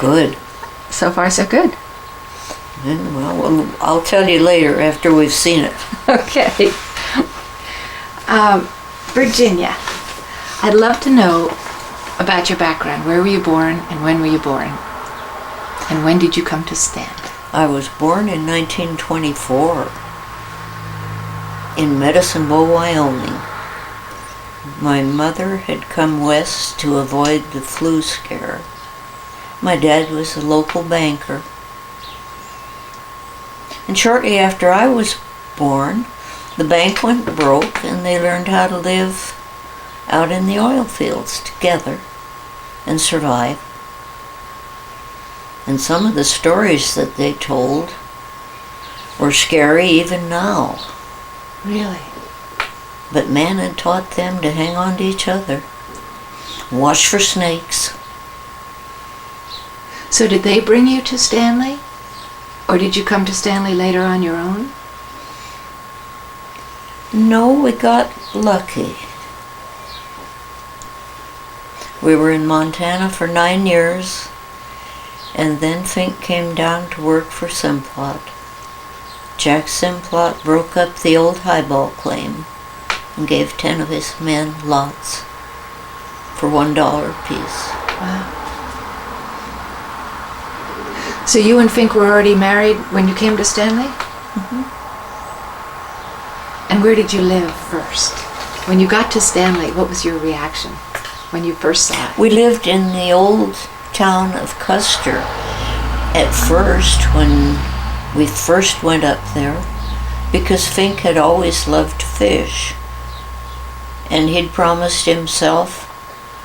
Good. So far, so good. Yeah, well, I'll tell you later after we've seen it. Okay. Virginia, I'd love to know about your background. Where were you born and when were you born? And when did you come to Stanley? I was born in 1924 in Medicine Bow, Wyoming. My mother had come west to avoid the flu scare. My dad was a local banker. And shortly after I was born, the bank went broke and they learned how to live out in the oil fields together and survive. And some of the stories that they told were scary even now. Really? But man had taught them to hang on to each other, watch for snakes. So did they bring you to Stanley? Or did you come to Stanley later on your own? No, we got lucky. We were in Montana for 9 years, and then Fink came down to work for Simplot. Jack Simplot broke up the old highball claim and gave 10 of his men lots for $1 apiece. Wow. So you and Fink were already married when you came to Stanley? Mm-hmm. And where did you live first? When you got to Stanley, what was your reaction when you first saw it? We lived in the old town of Custer at first when we first went up there, because Fink had always loved to fish. And he'd promised himself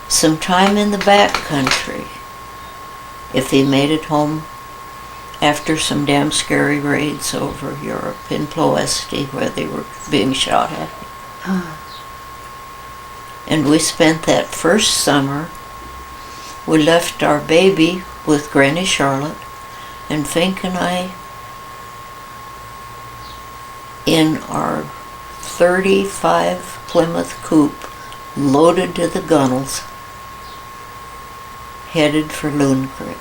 some time in the back country if he made it home after some damn scary raids over Europe in Ploesti where they were being shot at. And we spent that first summer, we left our baby with Granny Charlotte, and Fink and I in our 35 Plymouth coupe, loaded to the gunnels, headed for Loon Creek.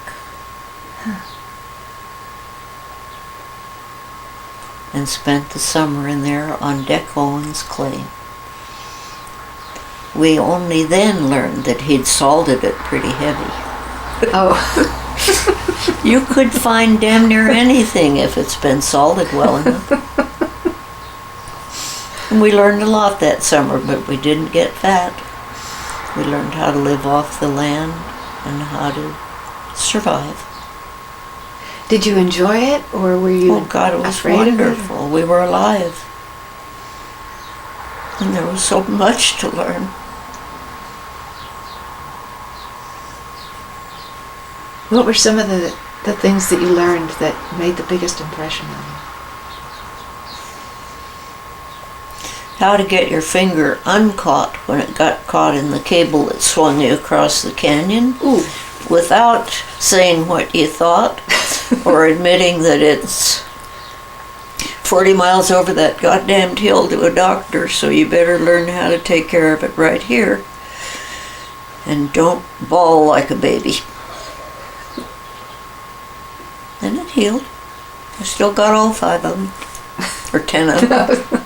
And spent the summer in there on Deck Owen's claim. We only then learned that he'd salted it pretty heavy. Oh. You could find damn near anything if it's been salted well enough. And we learned a lot that summer, but we didn't get fat. We learned how to live off the land and how to survive. Did you enjoy it, or were you Oh God, it was afraid wonderful. of it? We were alive. And there was so much to learn. What were some of the things that you learned that made the biggest impression on you? How to get your finger uncaught when it got caught in the cable that swung you across the canyon. Ooh. Without saying what you thought or admitting that it's 40 miles over that goddamned hill to a doctor, so you better learn how to take care of it right here. And don't bawl like a baby. And it healed. I still got all 5 of them. Or 10 of them.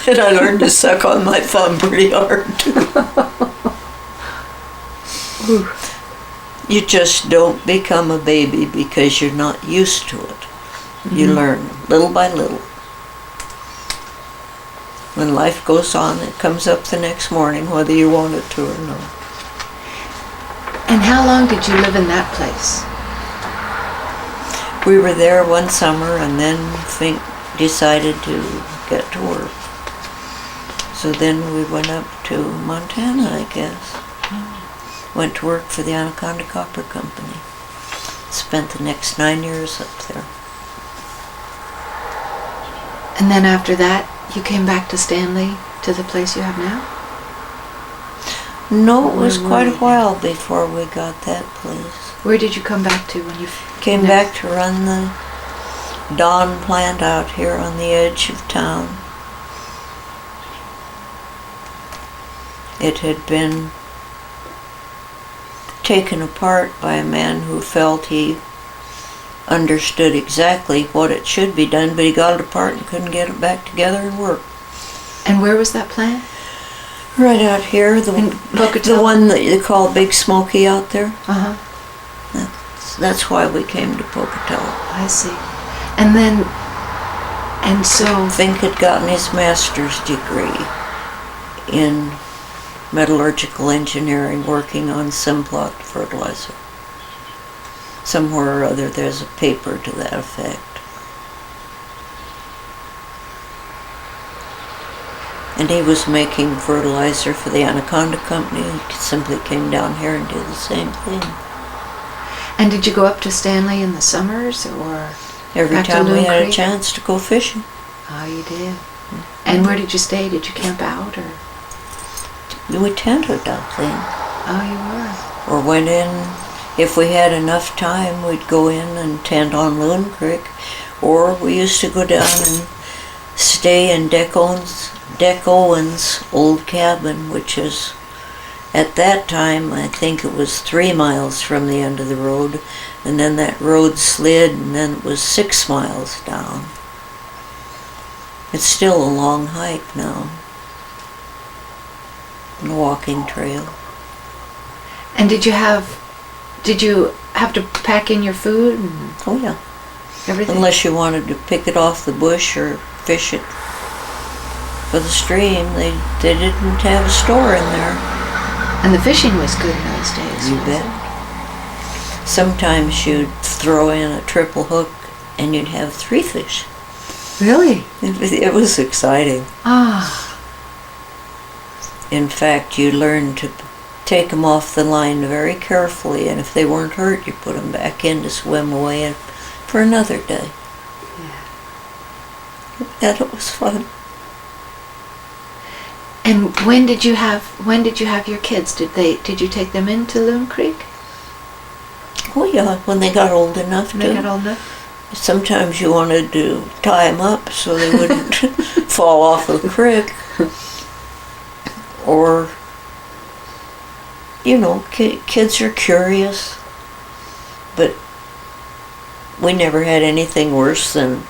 And I learned to suck on my thumb pretty hard too. You just don't become a baby because you're not used to it. Mm-hmm. You learn little by little. When life goes on, it comes up the next morning whether you want it to or not. And how long did you live in that place? We were there one summer and then Fink decided to get to work. So then we went up to Montana, I guess. Went to work for the Anaconda Copper Company. Spent the next 9 years up there. And then after that, you came back to Stanley, to the place you have now? No, it was quite a while before we got that place. Where did you come back to when you came back to run the Dawn plant out here on the edge of town? It had been taken apart by a man who felt he understood exactly what it should be done, but he got it apart and couldn't get it back together and work. And where was that plant? Right out here, the one that you call Big Smoky out there. Uh-huh. That's why we came to Pocatello. I see. And so... Fink had gotten his master's degree in metallurgical engineering, working on Simplot fertilizer. Somewhere or other there's a paper to that effect. And he was making fertilizer for the Anaconda Company. He simply came down here and did the same thing. And did you go up to Stanley in the summers, or every time we had a chance to go fishing? Oh, you did. And where did you stay? Did you camp out, or? We tented out there. Oh, you were. Or went in. If we had enough time, we'd go in and tent on Loon Creek, or we used to go down and stay in Deck Owen's old cabin, which is, at that time, I think it was 3 miles from the end of the road, and then that road slid, and then it was 6 miles down. It's still a long hike now, and a walking trail. And did you have to pack in your food? Oh yeah. Everything? Unless you wanted to pick it off the bush or fish it for the stream, they didn't have a store in there. And the fishing was good in those days. You bet. Sometimes you'd throw in a triple hook and you'd have 3 fish. Really? It was exciting. Ah. In fact, you learned to take them off the line very carefully, and if they weren't hurt, you put them back in to swim away for another day. Yeah. And it was fun. And when did you have your kids? Did you take them into Loon Creek? Oh yeah, when they got old enough to. Sometimes you wanted to tie them up so they wouldn't fall off the creek. Or, you know, kids are curious, but we never had anything worse than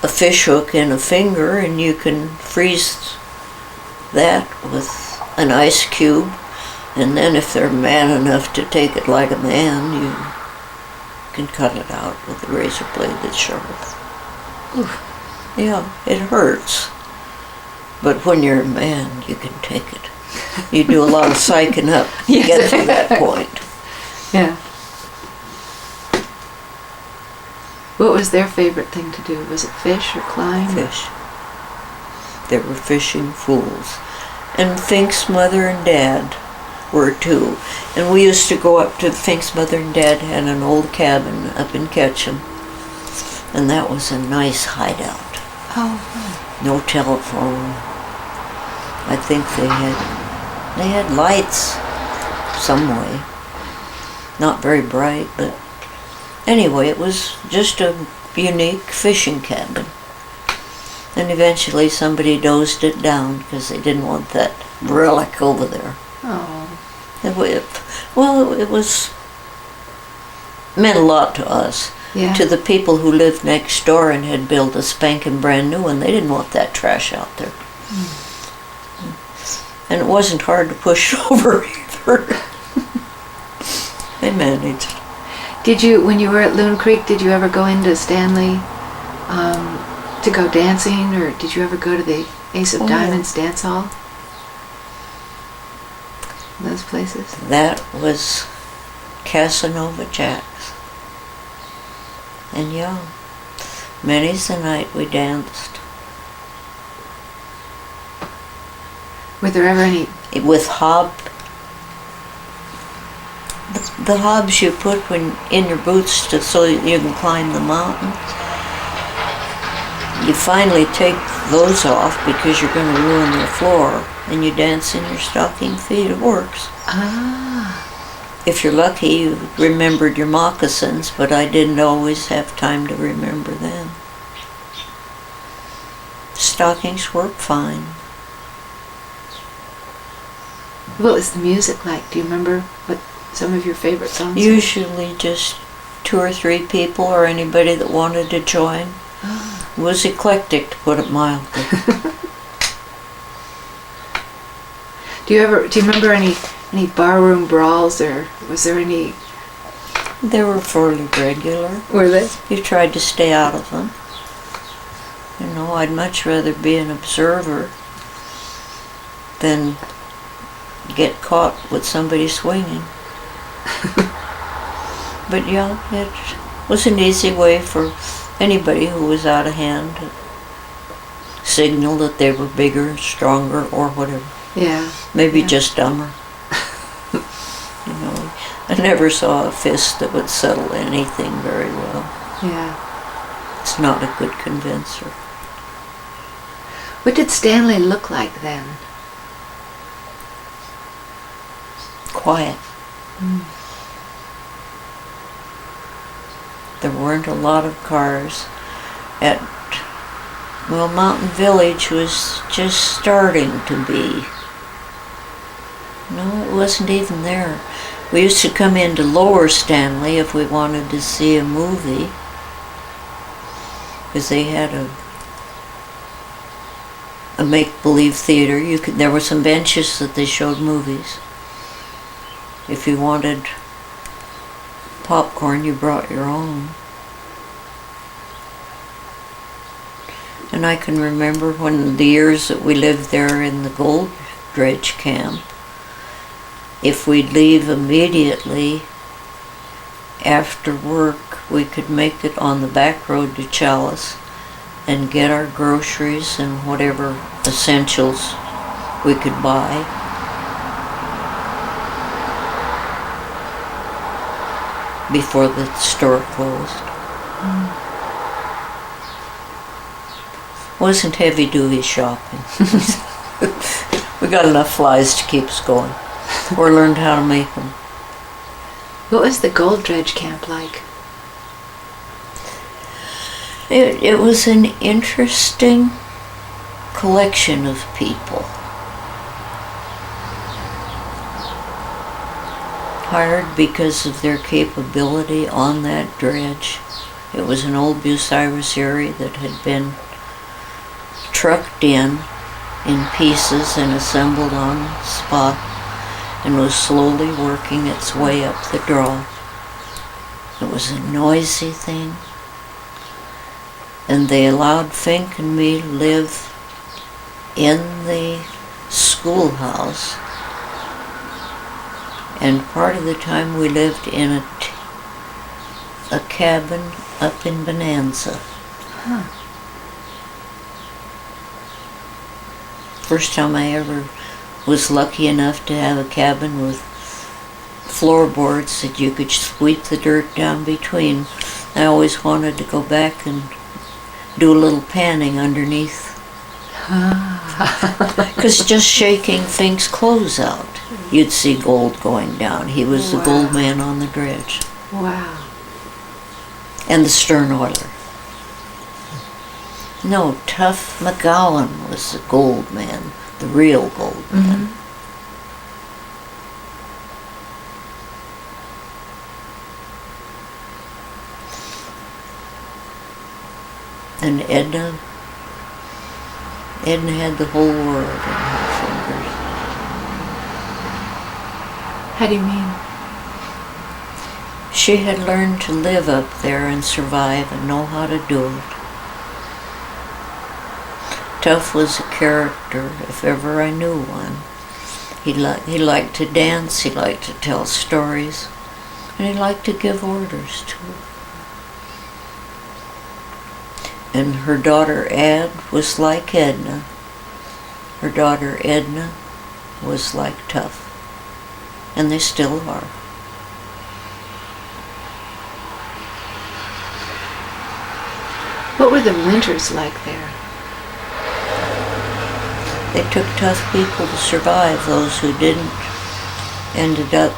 a fish hook in a finger, and you can freeze that with an ice cube, and then if they're man enough to take it like a man, you can cut it out with a razor blade that's sharp. Oof. Yeah, it hurts, but when you're a man, you can take it. You do a lot of psyching up to get to that point. Yeah. What was their favorite thing to do? Was it fish or climb? Fish. They were fishing fools. And Fink's mother and dad were too. And we used to go up to Fink's mother and dad had an old cabin up in Ketchum. And that was a nice hideout. Oh. No telephone. I think they had lights some way. Not very bright, but anyway, it was just a unique fishing cabin. And eventually somebody dozed it down because they didn't want that relic over there. Oh. It was meant a lot to us. Yeah. To the people who lived next door and had built a spanking brand new one, they didn't want that trash out there. And it wasn't hard to push over either. They managed. Did you, when you were at Loon Creek, did you ever go into Stanley to go dancing, or did you ever go to the Ace of Diamonds dance hall? Those places? That was Casanova Jack's. And yeah, many's the night we danced. Were there ever any? With the hobs you put in your boots so that you can climb the mountain. You finally take those off because you're going to ruin your floor, and you dance in your stocking feet. It works. Ah. If you're lucky, you remembered your moccasins, but I didn't always have time to remember them. Stockings work fine. What was the music like? Do you remember some of your favorite songs? Usually just 2 or 3 people or anybody that wanted to join. It was eclectic, to put it mildly. Do you remember any barroom brawls, or was there any? They were fairly regular. Were they? You tried to stay out of them. You know, I'd much rather be an observer than get caught with somebody swinging. But yeah, it was an easy way for anybody who was out of hand to signal that they were bigger, stronger, or whatever. Yeah. Maybe yeah. just dumber. You know, I never saw a fist that would settle anything very well. Yeah. It's not a good convincer. What did Stanley look like then? Quiet. There weren't a lot of cars. Mountain Village was just starting to be. No, it wasn't even there. We used to come into Lower Stanley if we wanted to see a movie, because they had a make-believe theater. There were some benches that they showed movies. If you wanted popcorn, you brought your own. And I can remember when the years that we lived there in the gold dredge camp, if we'd leave immediately after work, we could make it on the back road to Chalice and get our groceries and whatever essentials we could buy. Before the store closed. Wasn't heavy-duty shopping. We got enough flies to keep us going. Or learned how to make them. What was the gold dredge camp like? It was an interesting collection of people. Hired because of their capability on that dredge. It was an old bucyrus that had been trucked in pieces and assembled on spot and was slowly working its way up the draw. It was a noisy thing, and they allowed Fink and me to live in the schoolhouse, and part of the time we lived in a cabin up in Bonanza. Huh. First time I ever was lucky enough to have a cabin with floorboards that you could sweep the dirt down between. I always wanted to go back and do a little panning underneath. Because just shaking Fink's clothes out, you'd see gold going down. He was the gold man on the dredge. Wow. And the stern oiler. No, Tough McGowan was the gold man, the real gold man. And Edna had the whole world in her fingers. How do you mean? She had learned to live up there and survive and know how to do it. Tough was a character, if ever I knew one. He liked to dance, he liked to tell stories, and he liked to give orders too. And her daughter Ad was like Edna. Her daughter Edna was like Tough. And they still are. What were the winters like there? They took tough people to survive. Those who didn't ended up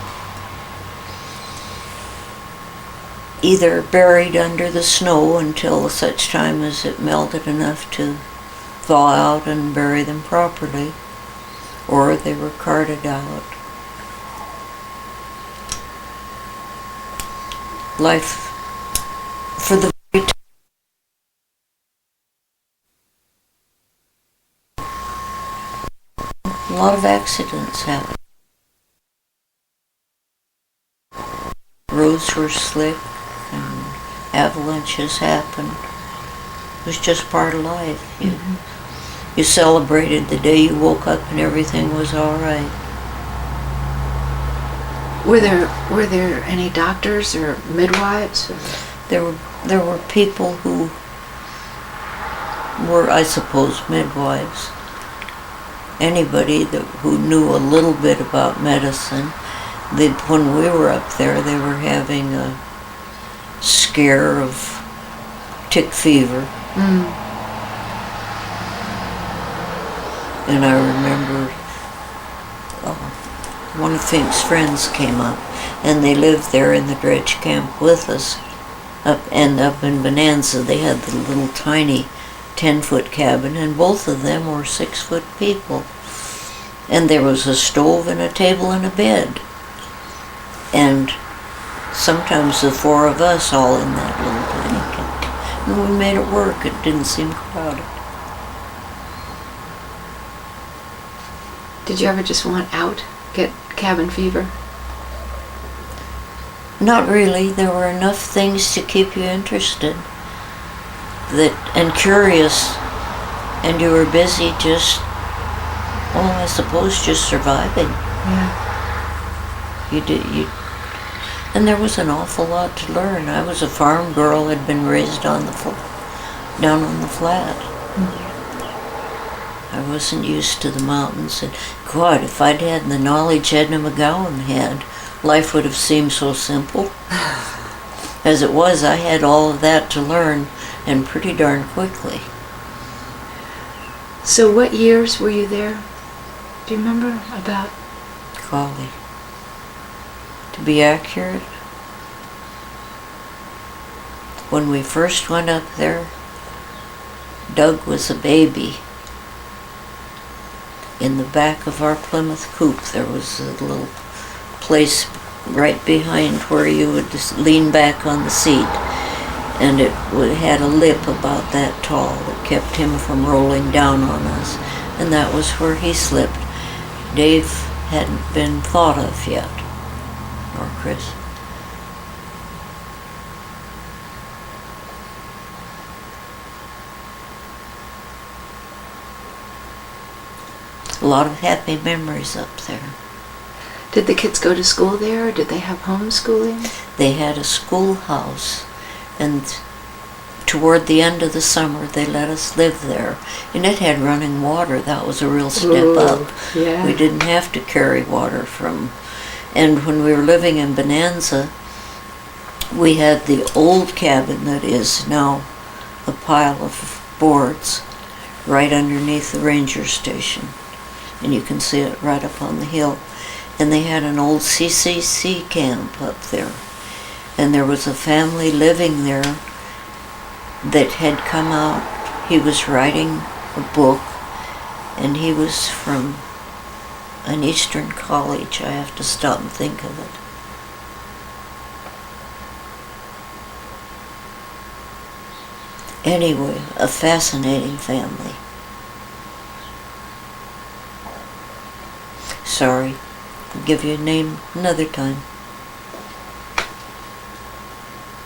either buried under the snow until such time as it melted enough to thaw out and bury them properly, or they were carted out. life for the very a lot of accidents happen. Roads were slick and avalanches happened. It was just part of life. You celebrated the day you woke up and everything was all right. Were there any doctors or midwives? There were people who were, I suppose, midwives. Anybody who knew a little bit about medicine. When we were up there, they were having a scare of tick fever. And I remember one of Fink's friends came up, and they lived there in the dredge camp with us. Up in Bonanza, they had the little tiny 10-foot cabin, and both of them were 6-foot people. And there was a stove and a table and a bed. And sometimes the 4 of us all in that little tiny camp. And we made it work. It didn't seem crowded. Did you ever just want out? Get cabin fever? Not really. There were enough things to keep you interested and curious, and you were busy just, I suppose just surviving. Yeah. And there was an awful lot to learn. I was a farm girl, had been raised down on the flat. I wasn't used to the mountains, and God, if I'd had the knowledge Edna McGowan had, life would have seemed so simple. As it was, I had all of that to learn, and pretty darn quickly. So what years were you there? Do you remember about? Golly. To be accurate, when we first went up there, Doug was a baby. In the back of our Plymouth coupe, there was a little place right behind where you would just lean back on the seat, and it had a lip about that tall that kept him from rolling down on us, and that was where he slipped. Dave hadn't been thought of yet, or Chris. A lot of happy memories up there. Did the kids go to school there, or did they have homeschooling? They had a schoolhouse, and toward the end of the summer they let us live there. And it had running water. That was a real step up. Yeah. We didn't have to carry water from... And when we were living in Bonanza, we had the old cabin that is now a pile of boards right underneath the ranger station. And you can see it right up on the hill. And they had an old CCC camp up there. And there was a family living there that had come out. He was writing a book, and he was from an Eastern college. I have to stop and think of it. Anyway, a fascinating family. Sorry, I'll give you a name another time.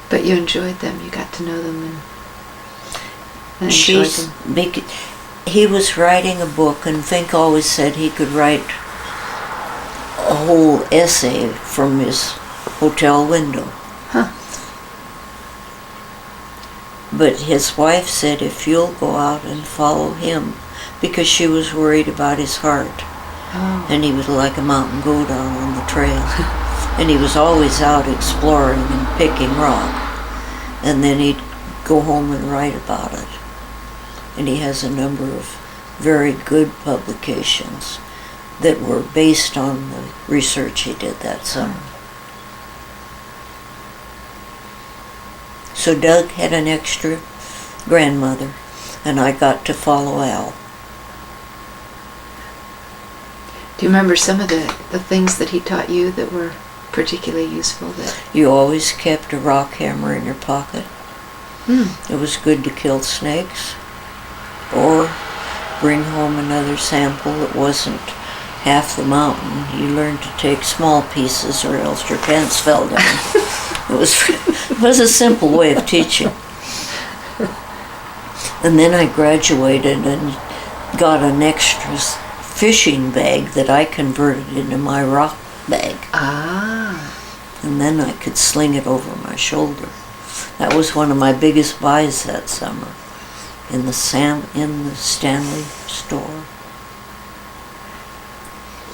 But you enjoyed them, you got to know them and enjoyed them. He was writing a book, and Fink always said he could write a whole essay from his hotel window. Huh. But his wife said, if you'll go out and follow him, because she was worried about his heart. Oh. And he was like a mountain goat out on the trail. And he was always out exploring and picking rock. And then he'd go home and write about it. And he has a number of very good publications that were based on the research he did that summer. So Doug had an extra grandmother, and I got to follow Al. Do you remember some of the things that he taught you that were particularly useful? That You always kept a rock hammer in your pocket. Hmm. It was good to kill snakes or bring home another sample that wasn't half the mountain. You learned to take small pieces or else your pants fell down. It was a simple way of teaching. And then I graduated and got an extra fishing bag that I converted into my rock bag. Ah. And then I could sling it over my shoulder. That was one of my biggest buys that summer in the Stanley store.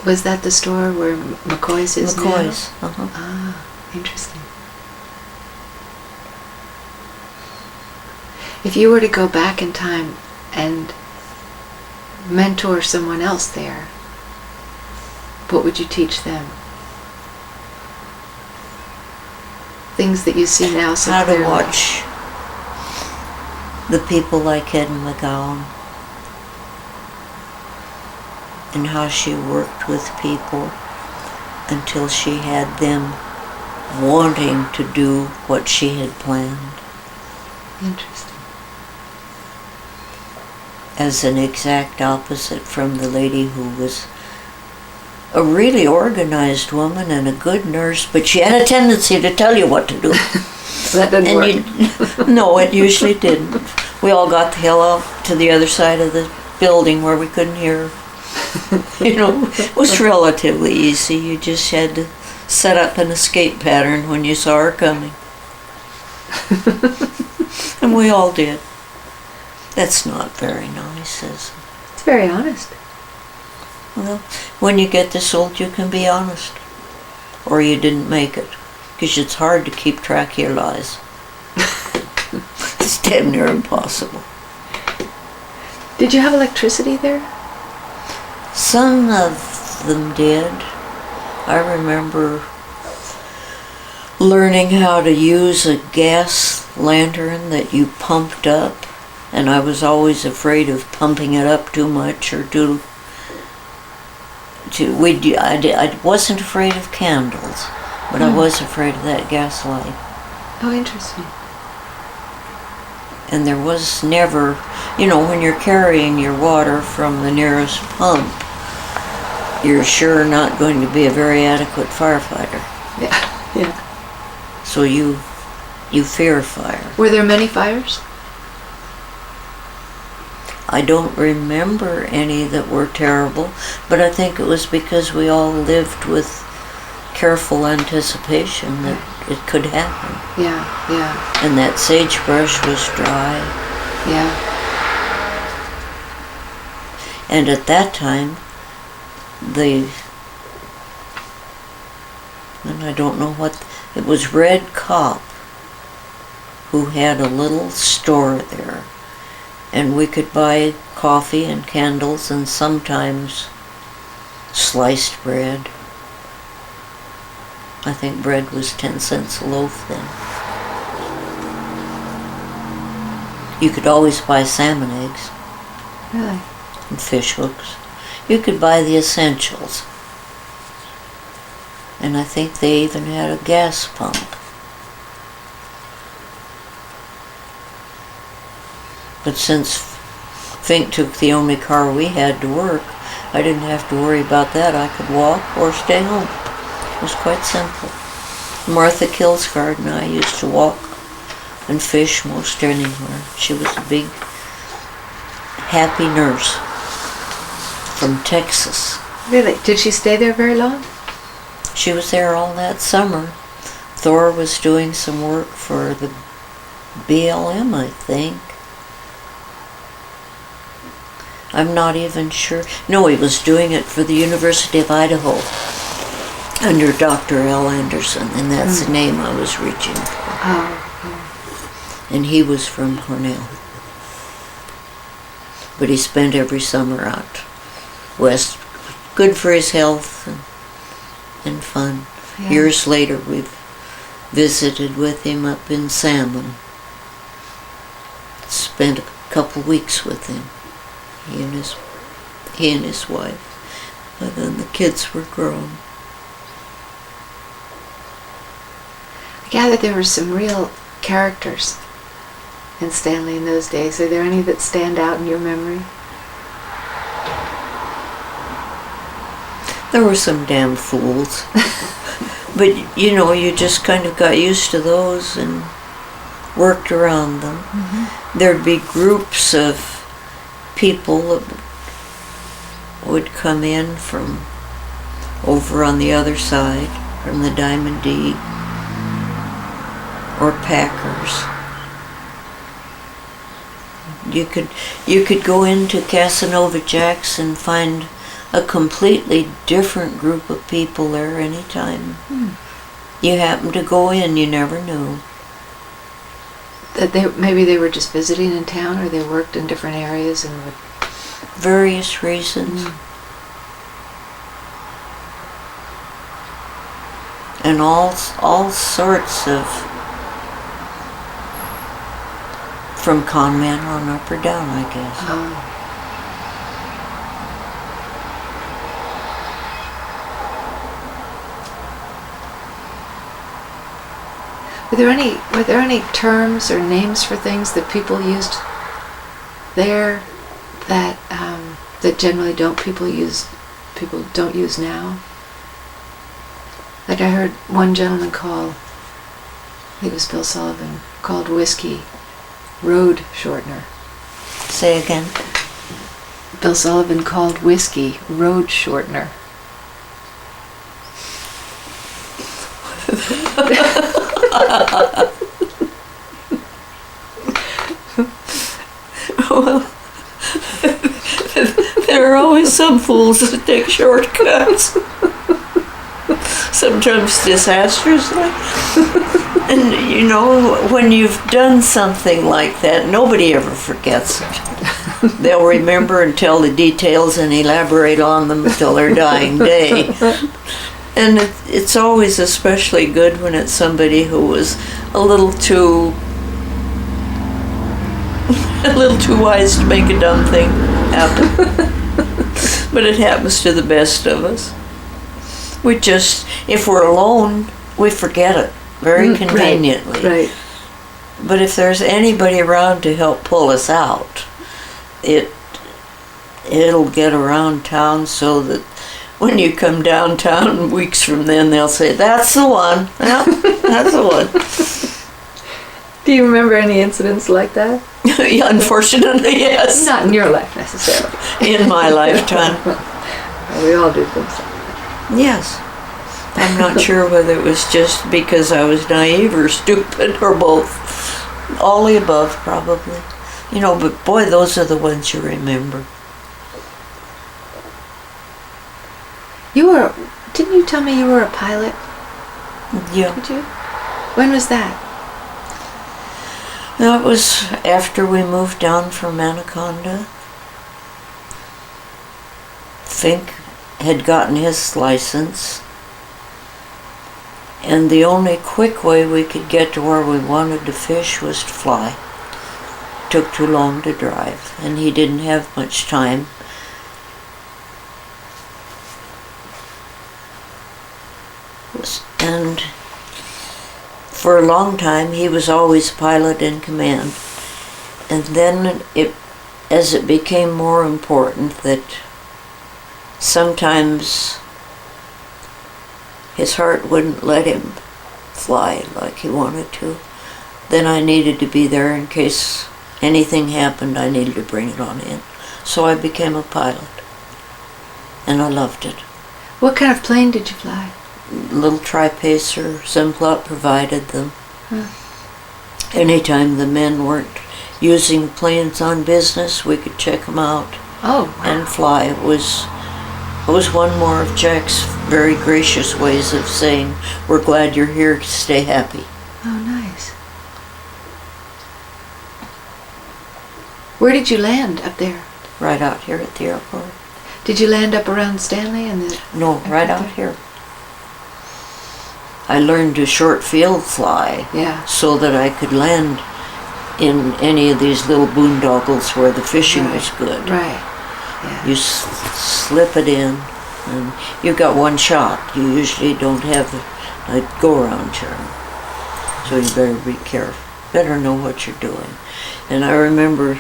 Was that the store where McCoy's is now? McCoy's. Ah, interesting. If you were to go back in time and mentor someone else there, what would you teach them? Things that you see now so How clearly. to watch the people like Ed McGowan and how she worked with people until she had them wanting to do what she had planned. Interesting. As an exact opposite from the lady who was a really organized woman and a good nurse, but she had a tendency to tell you what to do. That doesn't work. No, it usually didn't. We all got the hell out to the other side of the building where we couldn't hear her. It was relatively easy. You just had to set up an escape pattern when you saw her coming. And we all did. That's not very nice, is it? It's very honest. Well, when you get this old, you can be honest. Or you didn't make it. Because it's hard to keep track of your lies. It's damn near impossible. Did you have electricity there? Some of them did. I remember learning how to use a gas lantern that you pumped up, and I was always afraid of pumping it up too much or I wasn't afraid of candles, but I was afraid of that gas light. Oh, interesting. And there was never, when you're carrying your water from the nearest pump, you're sure not going to be a very adequate firefighter. Yeah. So you fear fire. Were there many fires? I don't remember any that were terrible, but I think it was because we all lived with careful anticipation that it could happen. Yeah. And that sagebrush was dry. Yeah. And at that time, and I don't know it was Red Cop who had a little store there. And we could buy coffee and candles and sometimes sliced bread. I think bread was 10 cents a loaf then. You could always buy salmon eggs. Really? And fish hooks. You could buy the essentials. And I think they even had a gas pump. But since Fink took the only car we had to work, I didn't have to worry about that. I could walk or stay home. It was quite simple. Martha Kilsgard and I used to walk and fish most anywhere. She was a big, happy nurse from Texas. Really? Did she stay there very long? She was there all that summer. Thor was doing some work for the BLM, I think. I'm not even sure. No, he was doing it for the University of Idaho under Dr. L. Anderson, and that's the name I was reaching for. Oh. And he was from Cornell. But he spent every summer out west. Good for his health and fun. Yeah. Years later, we've visited with him up in Salmon. Spent a couple weeks with him. He and his wife. But then the kids were grown. I gather there were some real characters in Stanley in those days. Are there any that stand out in your memory? There were some damn fools. But, you know, you just kind of got used to those and worked around them. Mm-hmm. There'd be groups of people that would come in from over on the other side, from the Diamond D, or packers. You could go into Casanova Jack's and find a completely different group of people there anytime. You happened to go in, you never knew. That maybe they were just visiting in town, or they worked in different areas and would... Various reasons. And all sorts of, from con men on up or down, I guess. Were there any terms or names for things that people used there that that generally people don't use now? Like I heard one gentleman call, I think it was Bill Sullivan, called whiskey road shortener. Say again. Bill Sullivan called whiskey road shortener. Well, there are always some fools that take shortcuts. Sometimes disastrously. And you know, when you've done something like that, nobody ever forgets it. They'll remember and tell the details and elaborate on them until their dying day. And it's always especially good when it's somebody who was a little too wise to make a dumb thing happen. But it happens to the best of us. We just, if we're alone, we forget it very conveniently. Right. But if there's anybody around to help pull us out, it'll get around town so that when you come downtown weeks from then, they'll say, "That's the one." Well, that's the one. Do you remember any incidents like that? Unfortunately, yes. Not in your life necessarily. In my lifetime. Well, we all do things like that. Yes. I'm not sure whether it was just because I was naive or stupid or both. All the above, probably. You know, but boy, those are the ones you remember. Didn't you tell me you were a pilot? Yeah. Did you? When was that? That was after we moved down from Anaconda. Fink had gotten his license, and the only quick way we could get to where we wanted to fish was to fly. Took too long to drive, and he didn't have much time. And for a long time he was always pilot in command. And then as it became more important that sometimes his heart wouldn't let him fly like he wanted to, then I needed to be there in case anything happened. I needed to bring it on in. So I became a pilot, and I loved it. What kind of plane did you fly? Little tripacer. Simplot provided them. Anytime the men weren't using planes on business, we could check them out. Oh, wow. And fly. It was one more of Jack's very gracious ways of saying, "We're glad you're here, stay happy." Oh, nice. Where did you land up there? Right out here at the airport. Did you land up around Stanley and the... No, right out here. I learned to short field fly, so that I could land in any of these little boondoggles where the fishing was good. Right. Yeah. You slip it in, and you've got one shot. You usually don't have a go-around turn. So you better be careful. Better know what you're doing. And I remember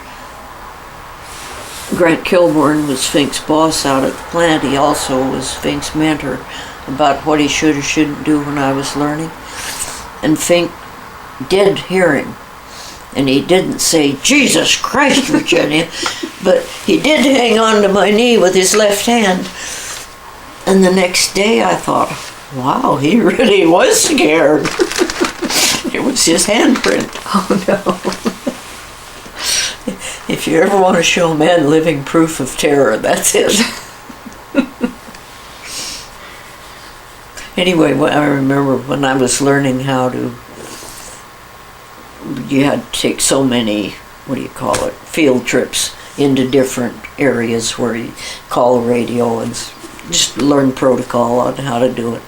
Grant Kilborn was Fink's boss out at the plant. He also was Fink's mentor about what he should or shouldn't do when I was learning. And Fink did hear him. And he didn't say, Jesus Christ, Virginia, but he did hang on to my knee with his left hand. And the next day I thought, wow, he really was scared. It was his handprint. Oh no. If you ever want to show a man living proof of terror, that's it. Anyway, I remember when I was learning how to, you had to take so many, field trips into different areas where you call a radio and just learn protocol on how to do it.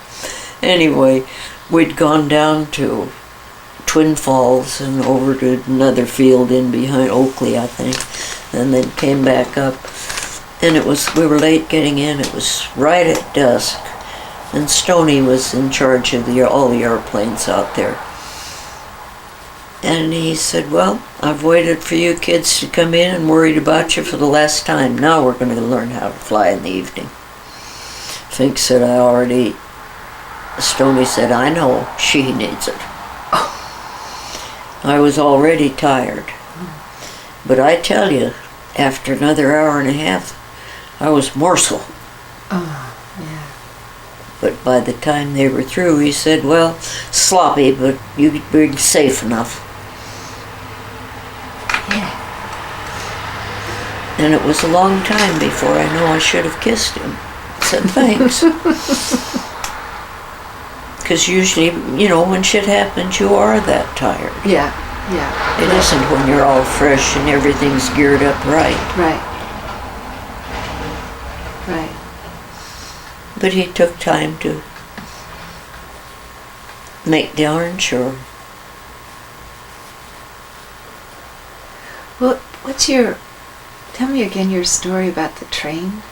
Anyway, we'd gone down to Twin Falls and over to another field in behind Oakley, I think, and then came back up. And we were late getting in. It was right at dusk, and Stoney was in charge of all the airplanes out there. And he said, well, I've waited for you kids to come in and worried about you for the last time. Now we're going to learn how to fly in the evening. Fink said, Stoney said, I know, she needs it. I was already tired. But I tell you, after another hour and a half, I was morsel. Oh, yeah. But by the time they were through, he said, well, sloppy, but you'd be safe enough. Yeah. And it was a long time before I know I should have kissed him. Said thanks. Because usually, when shit happens, you are that tired. Yeah. It isn't when you're all fresh and everything's geared up right. Right. But he took time to make darn sure. Well, tell me again your story about the train.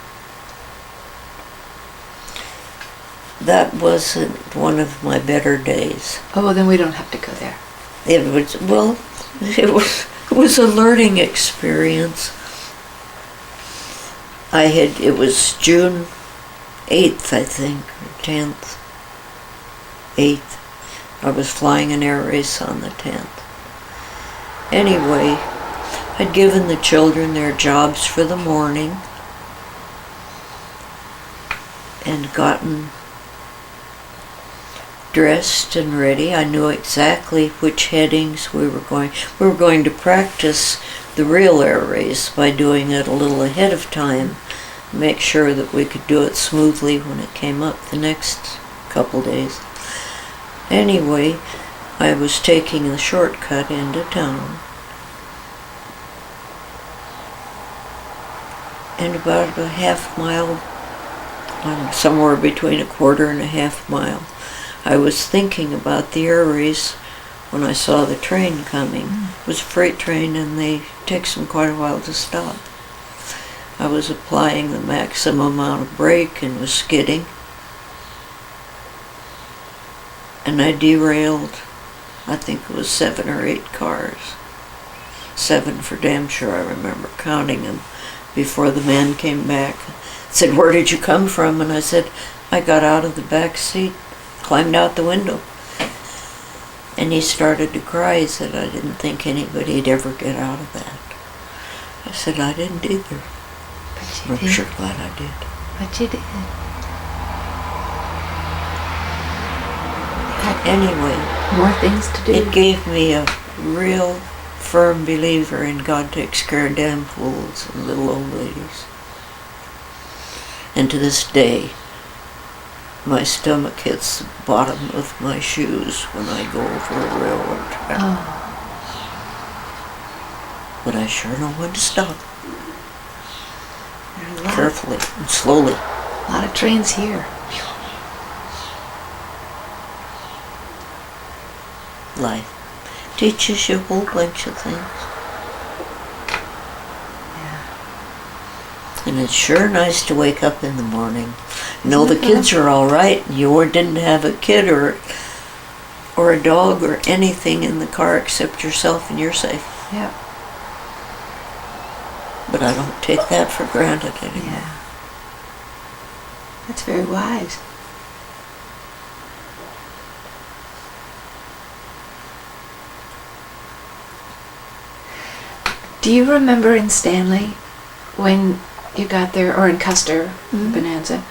That wasn't one of my better days. Oh, well, then we don't have to go there. It was a learning experience. It was June 8th, I think, or 10th. 8th. I was flying an air race on the 10th. Anyway, I'd given the children their jobs for the morning and gotten dressed and ready. I knew exactly which headings we were going. We were going to practice the real air race by doing it a little ahead of time, make sure that we could do it smoothly when it came up the next couple days. Anyway, I was taking the shortcut into town. And about a half mile, somewhere between a quarter and a half mile, I was thinking about the air race when I saw the train coming. It was a freight train and it takes them quite a while to stop. I was applying the maximum amount of brake and was skidding. And I derailed, I think it was 7 or 8 cars. 7 for damn sure, I remember counting them before the man came back. Said, where did you come from? And I said, I got out of the back seat, climbed out the window. And he started to cry. He said, I didn't think anybody'd ever get out of that. I said, I didn't either. But you I'm did. sure glad I did. But you did. Anyway, More things to do. it gave me a real firm believer in God takes care of damn fools and little old ladies. And to this day, my stomach hits the bottom of my shoes when I go over a railroad track. Oh. But I sure know when to stop. There's a lot, Carefully and slowly. a lot of trains here. Life teaches you a whole bunch of things. Yeah. And it's sure nice to wake up in the morning, know the kids are all right, and you didn't have a kid or or a dog or anything in the car except yourself, and you're safe. Yeah. But I don't take that for granted anymore. Yeah. That's very wise. Do you remember in Stanley, when you got there, or in Custer, Bonanza,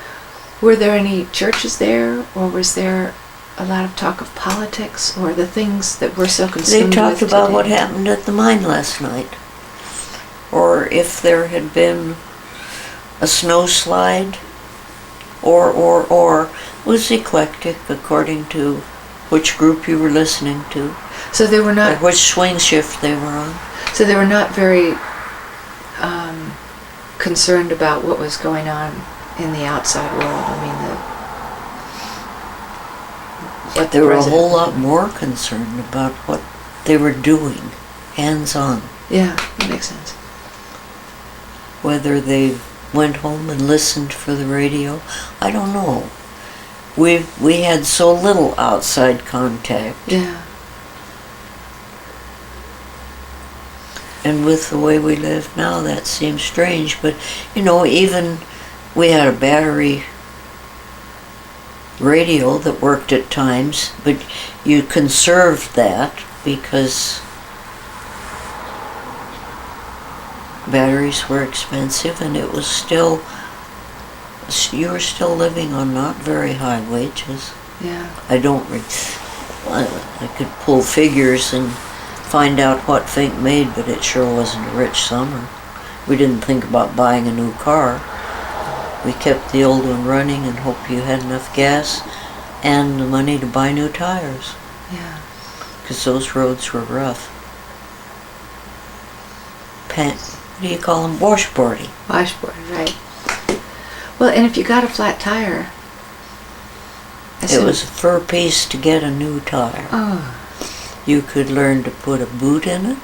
were there any churches there, or was there a lot of talk of politics, or the things that we're so consumed with They talked about today? what happened at the mine last night, or if there had been a snowslide, or it was eclectic according to which group you were listening to, So they were or not. which swing shift they were on. So they were not very concerned about what was going on in the outside world. I mean, what They the were a president- whole lot more concerned about what they were doing, hands-on. Yeah, that makes sense. Whether they went home and listened for the radio, I don't know. We had so little outside contact. Yeah. And with the way we live now, that seems strange. But, even we had a battery radio that worked at times, but you conserved that because batteries were expensive, and it was still, you were still living on not very high wages. Yeah. I could pull figures and find out what Fink made, but it sure wasn't a rich summer. We didn't think about buying a new car. We kept the old one running and hoped you had enough gas and the money to buy new tires, Yeah. because those roads were rough. What do you call them? Washboardy. Washboard, right. Well, and if you got a flat tire, It was a fur piece to get a new tire. Oh. You could learn to put a boot in it.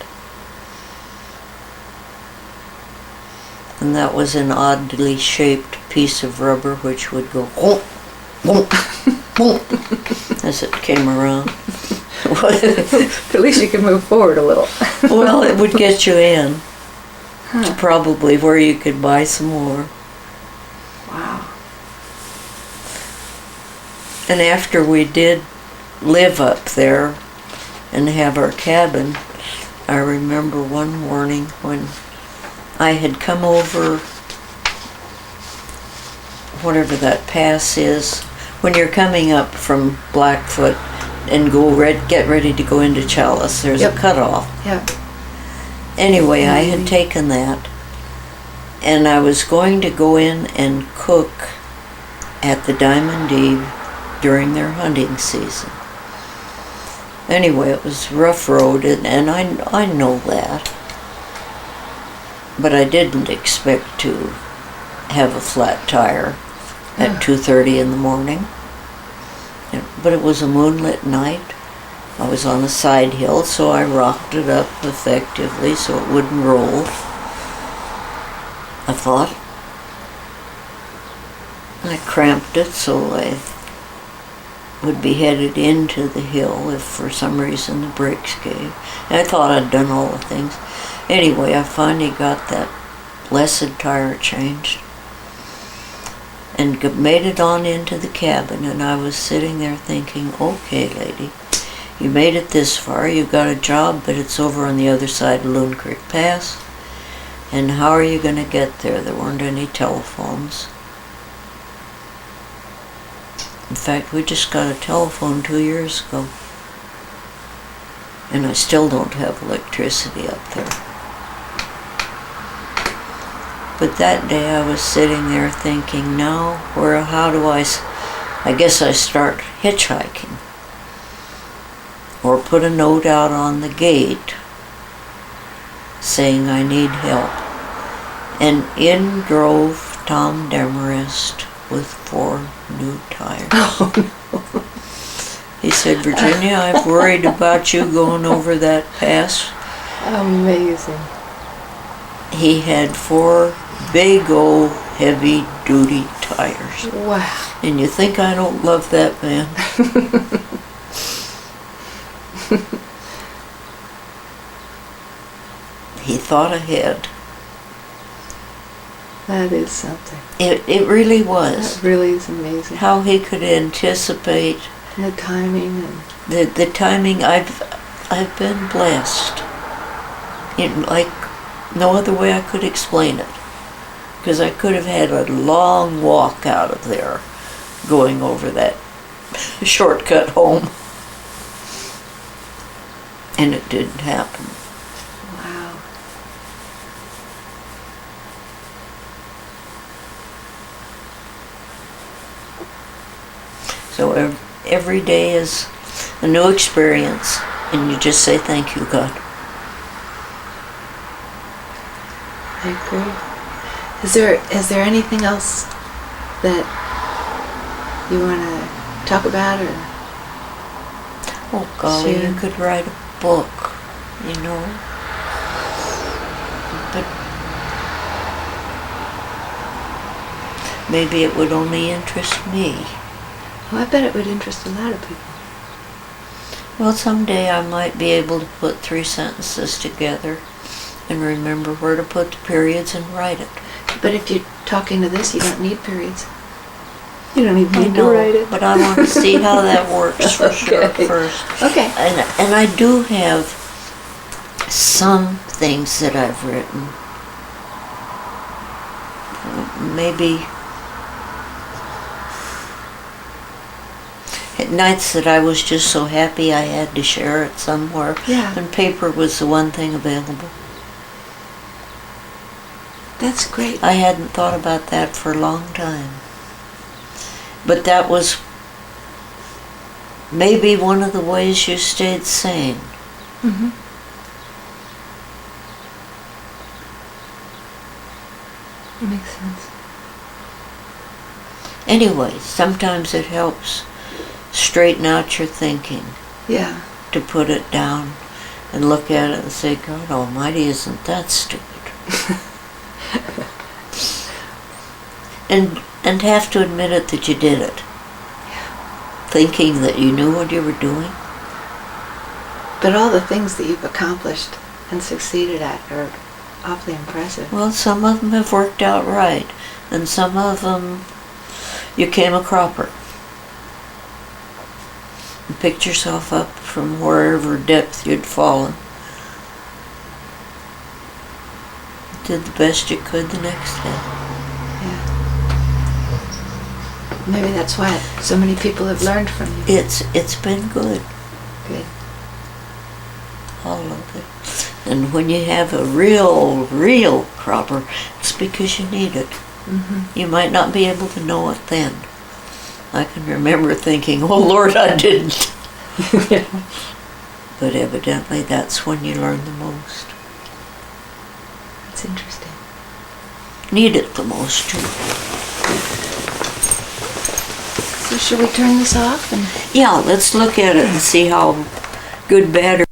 And that was an oddly shaped piece of rubber which would go whoop, whoop, whoop, as it came around. At least you could move forward a little. Well, it would get you in. Huh. To probably where you could buy some more. Wow. And after we did live up there and have our cabin, I remember one morning when I had come over, whatever that pass is, when you're coming up from Blackfoot and get ready to go into Chalice, there's Yep. a cutoff. Yeah. Anyway, I had taken that, and I was going to go in and cook at the Diamond Eve during their hunting season. Anyway, it was a rough road, and I know that. But I didn't expect to have a flat tire at 2:30 in the morning. But it was a moonlit night. I was on a side hill, so I rocked it up effectively so it wouldn't roll, I thought. I cramped it so I would be headed into the hill if for some reason the brakes gave. And I thought I'd done all the things. Anyway, I finally got that blessed tire changed and made it on into the cabin, and I was sitting there thinking, okay, lady, you made it this far, you got a job, but it's over on the other side of Loon Creek Pass, and how are you going to get there? There weren't any telephones. In fact, we just got a telephone 2 years ago, and I still don't have electricity up there. But that day I was sitting there thinking, now, how do I guess I start hitchhiking. Or put a note out on the gate saying I need help. And in drove Tom Demarest with 4 new tires. Oh, no. He said, Virginia, I've worried about you going over that pass. Amazing. He had 4 big old heavy duty tires. Wow. And you think I don't love that man? thought ahead. That is something. It really was. That really is amazing. How he could anticipate And the timing and the timing. I've been blessed in like no other way I could explain it, because I could have had a long walk out of there going over that shortcut home, and it didn't happen. wow. So every day is a new experience, and you just say thank you, God. I agree. Is there anything else that you want to talk about or? Oh golly, Sure. you could write a book, you know. But maybe it would only interest me. Oh, I bet it would interest a lot of people. Well, someday I might be able to put 3 sentences together and remember where to put the periods and write it. But if you're talking to this, you don't need periods. You don't even I need to know, write it. but I want to see how that works for sure Okay. first. Okay. And I do have some things that I've written. Maybe at nights that I was just so happy I had to share it somewhere. Yeah. And paper was the one thing available. That's great. I hadn't thought about that for a long time. But that was maybe one of the ways you stayed sane. Mm-hmm. That makes sense. Anyway, sometimes it helps straighten out your thinking, Yeah. to put it down and look at it and say, God Almighty, isn't that stupid? and have to admit it that you did it. Thinking that you knew what you were doing. But all the things that you've accomplished and succeeded at are awfully impressive. Well, some of them have worked out right, and some of them you came a cropper. You picked yourself up from wherever depth you'd fallen. Did the best you could the next day. Yeah. Maybe that's why so many people have learned from you. It's been good, Good. all of it. And when you have a real cropper, it's because you need it. Mm-hmm. You might not be able to know it then. I can remember thinking, oh Lord, I didn't. Yeah. But evidently that's when you learn the most. That's interesting. Need it the most too. So should we turn this off? And Yeah, let's look at it and see how good, bad, or